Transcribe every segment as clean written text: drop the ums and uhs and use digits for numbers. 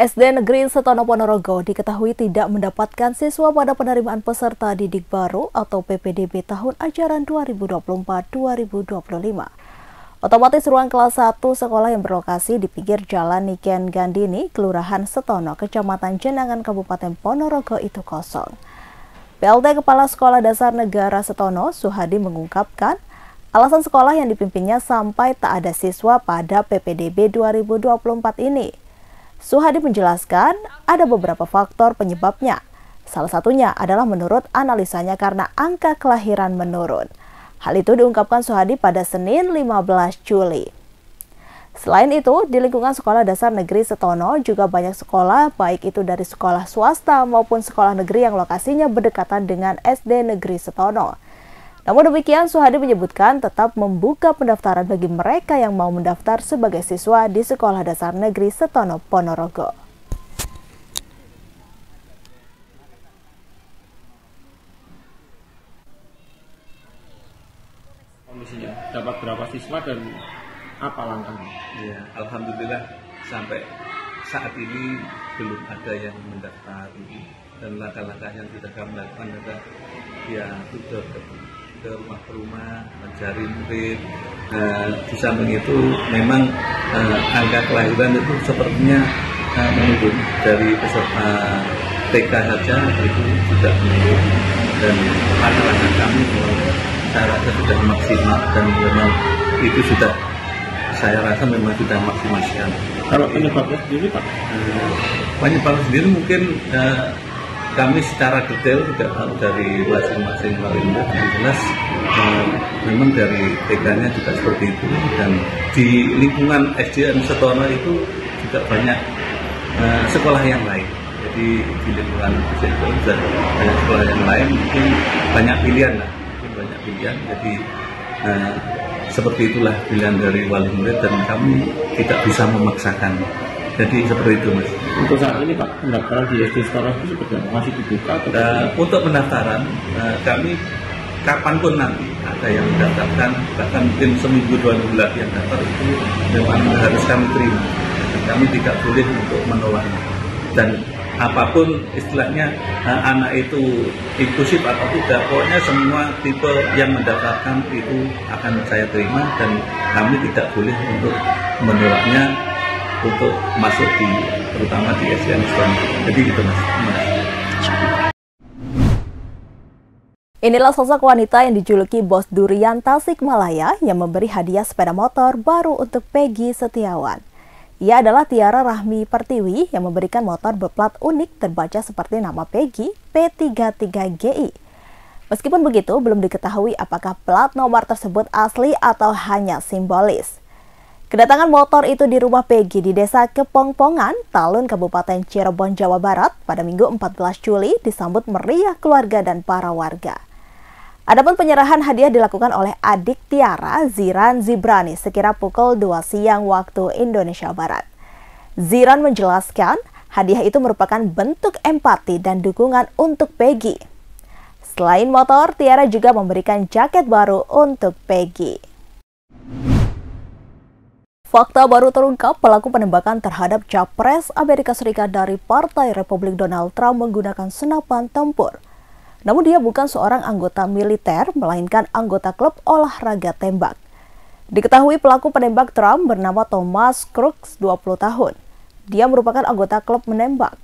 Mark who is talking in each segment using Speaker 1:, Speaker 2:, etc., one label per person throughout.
Speaker 1: SD Negeri Setono Ponorogo diketahui tidak mendapatkan siswa pada penerimaan peserta didik baru atau PPDB tahun ajaran 2024-2025. Otomatis ruang kelas 1 sekolah yang berlokasi di pinggir Jalan Niken Gandini, Kelurahan Setono, Kecamatan Jenangan, Kabupaten Ponorogo itu kosong. PLT Kepala Sekolah Dasar Negara Setono, Suhadi, mengungkapkan alasan sekolah yang dipimpinnya sampai tak ada siswa pada PPDB 2024 ini. Suhadi menjelaskan ada beberapa faktor penyebabnya. Salah satunya adalah menurut analisanya karena angka kelahiran menurun. Hal itu diungkapkan Suhadi pada Senin 15 Juli. Selain itu, di lingkungan Sekolah Dasar Negeri Setono juga banyak sekolah, baik itu dari sekolah swasta maupun sekolah negeri yang lokasinya berdekatan dengan SD Negeri Setono. Namun demikian, Suhadi menyebutkan tetap membuka pendaftaran bagi mereka yang mau mendaftar sebagai siswa di Sekolah Dasar Negeri Setono Ponorogo.
Speaker 2: Kondisinya dapat berapa siswa dan apa langkahnya?
Speaker 3: Ya, alhamdulillah sampai saat ini belum ada yang mendaftar, dan langkah-langkah yang sudah kami lakukan adalah ya sudah ke rumah mencari murid. Di samping itu memang angka kelahiran itu sepertinya menurun dari peserta TK saja itu sudah menurun, dan langkah-langkah kami saya rasa sudah maksimal dan memang itu sudah saya rasa memang sudah maksimal sekali.
Speaker 2: Kalau penyebabnya sendiri Pak?
Speaker 3: Penyebabnya sendiri mungkin kami secara detail tidak tahu dari masing-masing wali-murid. Yang jelas memang dari TK-nya juga seperti itu, dan di lingkungan SDN Setono itu juga banyak sekolah yang lain. Jadi di lingkungan itu juga banyak sekolah yang lain, mungkin banyak pilihan lah, banyak pilihan. Jadi seperti itulah pilihan dari wali murid, dan kami tidak bisa memaksakan. Jadi seperti itu, Mas.
Speaker 2: Untuk saat ini Pak, pendaftaran di SD sekolah itu seperti masih dibuka?
Speaker 3: Untuk pendaftaran, kami kapanpun nanti ada yang mendaftarkan, bahkan mungkin seminggu 2 minggu lagi yang daftar itu memang harus kami terima. Kami tidak boleh untuk menolaknya. Dan apapun istilahnya anak itu inklusif atau tidak, pokoknya semua tipe yang mendaftarkan itu akan saya terima, dan kami tidak boleh untuk menolaknya untuk masuk terutama di SDN Setono. Jadi gitu, Mas.
Speaker 1: Inilah sosok wanita yang dijuluki Bos Durian Tasikmalaya yang memberi hadiah sepeda motor baru untuk Peggy Setiawan. Ia adalah Tiara Rahmi Pertiwi yang memberikan motor berplat unik terbaca seperti nama Peggy P33GI. Meskipun begitu, belum diketahui apakah plat nomor tersebut asli atau hanya simbolis. Kedatangan motor itu di rumah Peggy di Desa Kepongpongan, Talun, Kabupaten Cirebon, Jawa Barat pada Minggu 14 Juli disambut meriah keluarga dan para warga. Adapun penyerahan hadiah dilakukan oleh adik Tiara, Ziran Zibrani, sekira pukul 2 siang waktu Indonesia Barat. Ziran menjelaskan hadiah itu merupakan bentuk empati dan dukungan untuk Peggy. Selain motor, Tiara juga memberikan jaket baru untuk Peggy. Fakta baru terungkap, pelaku penembakan terhadap Capres Amerika Serikat dari Partai Republik Donald Trump menggunakan senapan tempur. Namun dia bukan seorang anggota militer, melainkan anggota klub olahraga tembak. Diketahui pelaku penembak Trump bernama Thomas Crooks, 20 tahun. Dia merupakan anggota klub menembak.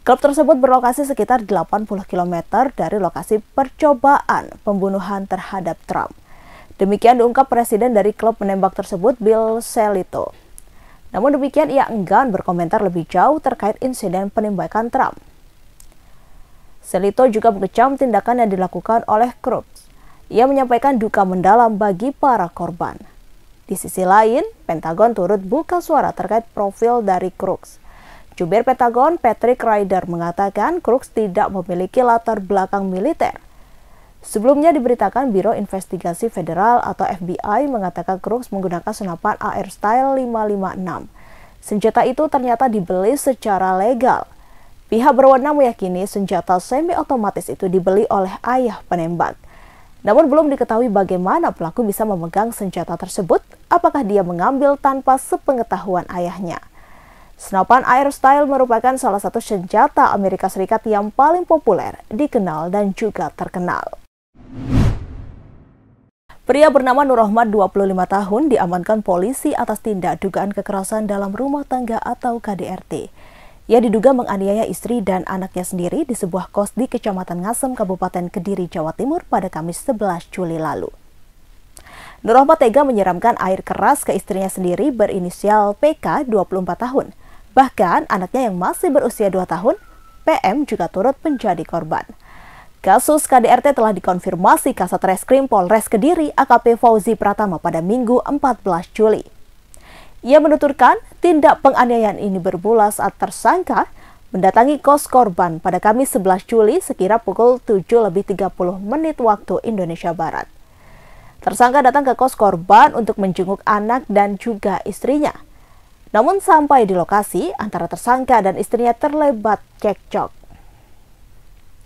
Speaker 1: Klub tersebut berlokasi sekitar 80 km dari lokasi percobaan pembunuhan terhadap Trump. Demikian diungkap presiden dari klub menembak tersebut, Bill Selito. Namun demikian ia enggan berkomentar lebih jauh terkait insiden penembakan Trump. Selito juga mengecam tindakan yang dilakukan oleh Crooks. Ia menyampaikan duka mendalam bagi para korban. Di sisi lain, Pentagon turut buka suara terkait profil dari Crooks. Jubir Pentagon Patrick Ryder mengatakan Crooks tidak memiliki latar belakang militer. Sebelumnya diberitakan Biro Investigasi Federal atau FBI mengatakan Crooks menggunakan senapan AR Style 556. Senjata itu ternyata dibeli secara legal. Pihak berwenang meyakini senjata semi-otomatis itu dibeli oleh ayah penembak. Namun belum diketahui bagaimana pelaku bisa memegang senjata tersebut, apakah dia mengambil tanpa sepengetahuan ayahnya. Senapan air style merupakan salah satu senjata Amerika Serikat yang paling populer, dikenal dan juga terkenal. Pria bernama Nur Rahmat, 25 tahun, diamankan polisi atas tindak dugaan kekerasan dalam rumah tangga atau KDRT. Ia diduga menganiaya istri dan anaknya sendiri di sebuah kos di Kecamatan Ngasem, Kabupaten Kediri, Jawa Timur pada Kamis 11 Juli lalu. Nur Rahmat tega menyiramkan air keras ke istrinya sendiri berinisial PK, 24 tahun. Bahkan anaknya yang masih berusia 2 tahun, PM, juga turut menjadi korban. Kasus KDRT telah dikonfirmasi Kasat Reskrim Polres Kediri AKP Fauzi Pratama pada Minggu 14 Juli. Ia menuturkan tindak penganiayaan ini bermula saat tersangka mendatangi kos korban pada Kamis 11 Juli sekira pukul 7:30 waktu Indonesia Barat. Tersangka datang ke kos korban untuk menjenguk anak dan juga istrinya. Namun sampai di lokasi, antara tersangka dan istrinya terlibat cekcok.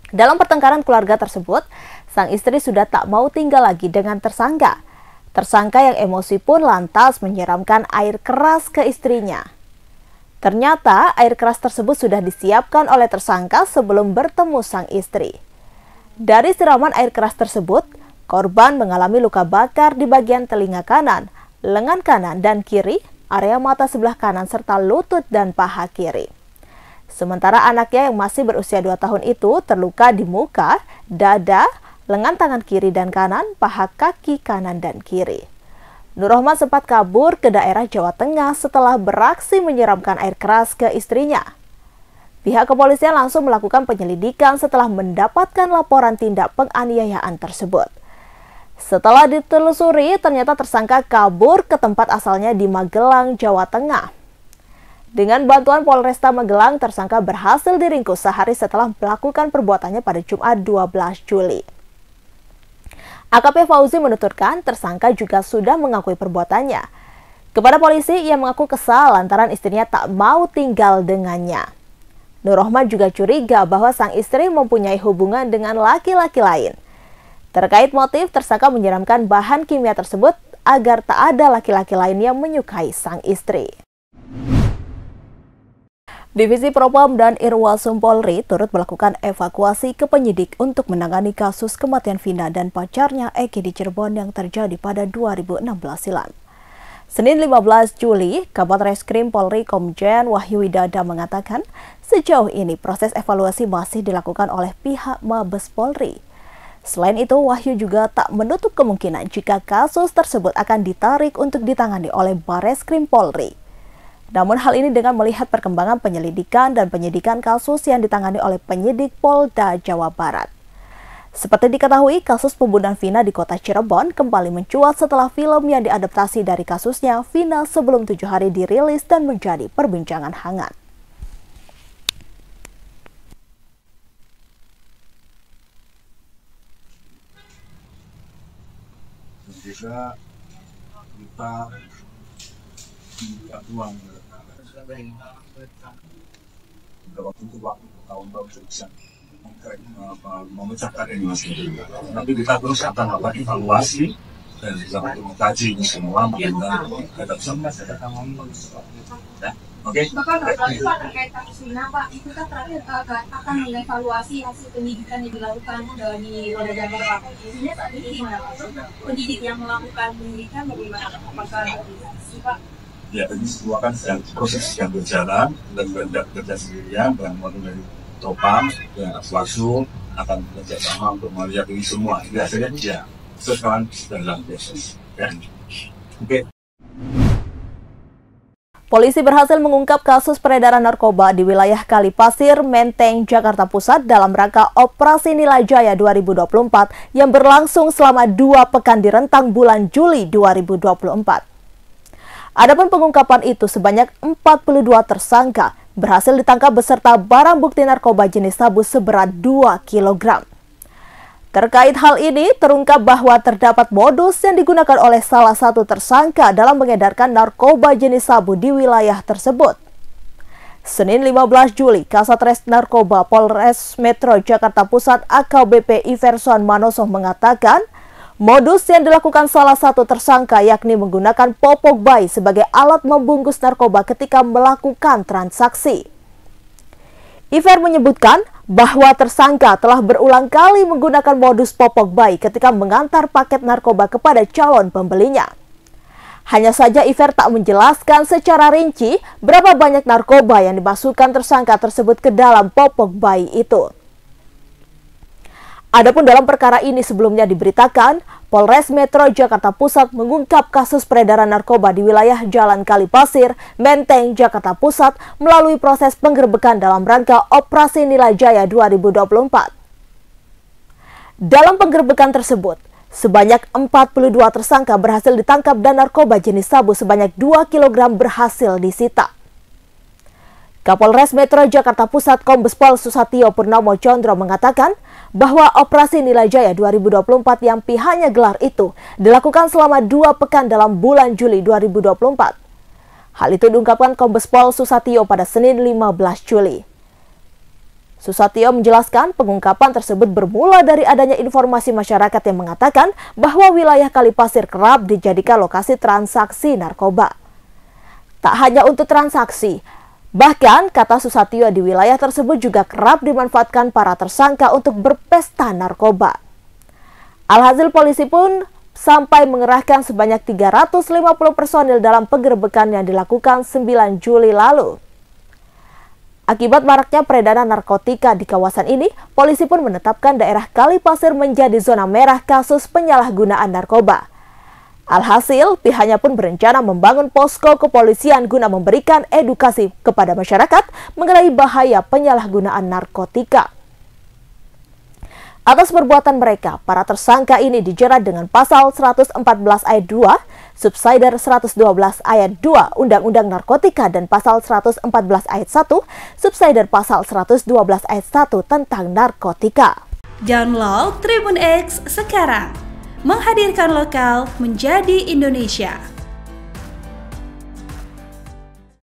Speaker 1: Dalam pertengkaran keluarga tersebut, sang istri sudah tak mau tinggal lagi dengan tersangka. Tersangka yang emosi pun lantas menyiramkan air keras ke istrinya. Ternyata air keras tersebut sudah disiapkan oleh tersangka sebelum bertemu sang istri. Dari siraman air keras tersebut, korban mengalami luka bakar di bagian telinga kanan, lengan kanan dan kiri, area mata sebelah kanan, serta lutut dan paha kiri. Sementara anaknya yang masih berusia 2 tahun itu terluka di muka, dada, lengan tangan kiri dan kanan, paha kaki kanan dan kiri. Nur Rahmat sempat kabur ke daerah Jawa Tengah setelah beraksi menyiramkan air keras ke istrinya. Pihak kepolisian langsung melakukan penyelidikan setelah mendapatkan laporan tindak penganiayaan tersebut. Setelah ditelusuri, ternyata tersangka kabur ke tempat asalnya di Magelang, Jawa Tengah. Dengan bantuan Polresta Magelang, tersangka berhasil diringkus sehari setelah melakukan perbuatannya pada Jumat 12 Juli. AKP Fauzi menuturkan tersangka juga sudah mengakui perbuatannya. Kepada polisi, ia mengaku kesal lantaran istrinya tak mau tinggal dengannya. Nur Rahmat juga curiga bahwa sang istri mempunyai hubungan dengan laki-laki lain. Terkait motif, tersangka menyiramkan bahan kimia tersebut agar tak ada laki-laki lain yang menyukai sang istri. Divisi Propam dan Irwasum Polri turut melakukan evakuasi ke penyidik untuk menangani kasus kematian Vina dan pacarnya Eki di Cirebon yang terjadi pada 2016 silam. Senin 15 Juli, Kabat Reskrim Polri Komjen Wahyu Widada mengatakan sejauh ini proses evaluasi masih dilakukan oleh pihak Mabes Polri. Selain itu, Wahyu juga tak menutup kemungkinan jika kasus tersebut akan ditarik untuk ditangani oleh Bareskrim Polri. Namun hal ini dengan melihat perkembangan penyelidikan dan penyidikan kasus yang ditangani oleh penyidik Polda Jawa Barat. Seperti diketahui, kasus pembunuhan Vina di kota Cirebon kembali mencuat setelah film yang diadaptasi dari kasusnya Vina sebelum 7 hari dirilis dan menjadi perbincangan hangat.
Speaker 4: Juga kita minta uang beberapa waktu tahun-tahun bisa memecahkan ini masih. Tapi kita terus akan melakukan evaluasi dan juga mengkaji ini semua mengenai terhadap semua ya. Oke.
Speaker 5: Bapak terkait kasus Vina, Pak, itu kan terakhir akan mengevaluasi hasil penyidikan yang dilakukan di Polda Jabar, Pak. Ini saat ini gimana, Pak? Penyidik yang melakukan penyidikan bagaimana? Apakah Pak?
Speaker 4: Ya, ini semua kan sedang proses yang berjalan dan tidak kerja sendirian, dan dari Propam dan Aswasu akan bekerja sama untuk melihat ini semua. Biasanya ya, sekarang dalam proses. Ya. Oke.
Speaker 1: Polisi berhasil mengungkap kasus peredaran narkoba di wilayah Kalipasir, Menteng, Jakarta Pusat dalam rangka Operasi Nilai Jaya 2024 yang berlangsung selama 2 pekan di rentang bulan Juli 2024. Adapun pengungkapan itu sebanyak 42 tersangka berhasil ditangkap beserta barang bukti narkoba jenis sabu seberat 2 kg. Terkait hal ini, terungkap bahwa terdapat modus yang digunakan oleh salah satu tersangka dalam mengedarkan narkoba jenis sabu di wilayah tersebut. Senin 15 Juli, Kasatres Narkoba Polres Metro Jakarta Pusat AKBP Iverson Manoso mengatakan, Modus yang dilakukan salah satu tersangka yakni menggunakan popok bayi sebagai alat membungkus narkoba ketika melakukan transaksi. Iver menyebutkan bahwa tersangka telah berulang kali menggunakan modus popok bayi ketika mengantar paket narkoba kepada calon pembelinya. Hanya saja Iver tak menjelaskan secara rinci berapa banyak narkoba yang dimasukkan tersangka tersebut ke dalam popok bayi itu. Adapun dalam perkara ini sebelumnya diberitakan, Polres Metro Jakarta Pusat mengungkap kasus peredaran narkoba di wilayah Jalan Kalipasir, Menteng, Jakarta Pusat melalui proses penggerbekan dalam rangka Operasi Nilai Jaya 2024. Dalam penggerbekan tersebut, sebanyak 42 tersangka berhasil ditangkap dan narkoba jenis sabu sebanyak 2 kg berhasil disita. Kapolres Metro Jakarta Pusat Kombes Pol Susatyo Purnomo Condro mengatakan bahwa Operasi Nilai Jaya 2024 yang pihaknya gelar itu dilakukan selama 2 pekan dalam bulan Juli 2024. Hal itu diungkapkan Kombes Pol Susatyo pada Senin 15 Juli. Susatyo menjelaskan pengungkapan tersebut bermula dari adanya informasi masyarakat yang mengatakan bahwa wilayah Kalipasir kerap dijadikan lokasi transaksi narkoba. Tak hanya untuk transaksi, bahkan, kata Susatyo, di wilayah tersebut juga kerap dimanfaatkan para tersangka untuk berpesta narkoba. Alhasil polisi pun sampai mengerahkan sebanyak 350 personil dalam penggerbekan yang dilakukan 9 Juli lalu. Akibat maraknya peredaran narkotika di kawasan ini, polisi pun menetapkan daerah Kalipasir menjadi zona merah kasus penyalahgunaan narkoba. Alhasil, pihaknya pun berencana membangun posko kepolisian guna memberikan edukasi kepada masyarakat mengenai bahaya penyalahgunaan narkotika. Atas perbuatan mereka, para tersangka ini dijerat dengan pasal 114 ayat 2, subsider 112 ayat 2 Undang-Undang Narkotika dan pasal 114 ayat 1, subsider pasal 112 ayat 1 tentang narkotika.
Speaker 6: Download Tribun X sekarang. Menghadirkan lokal menjadi Indonesia.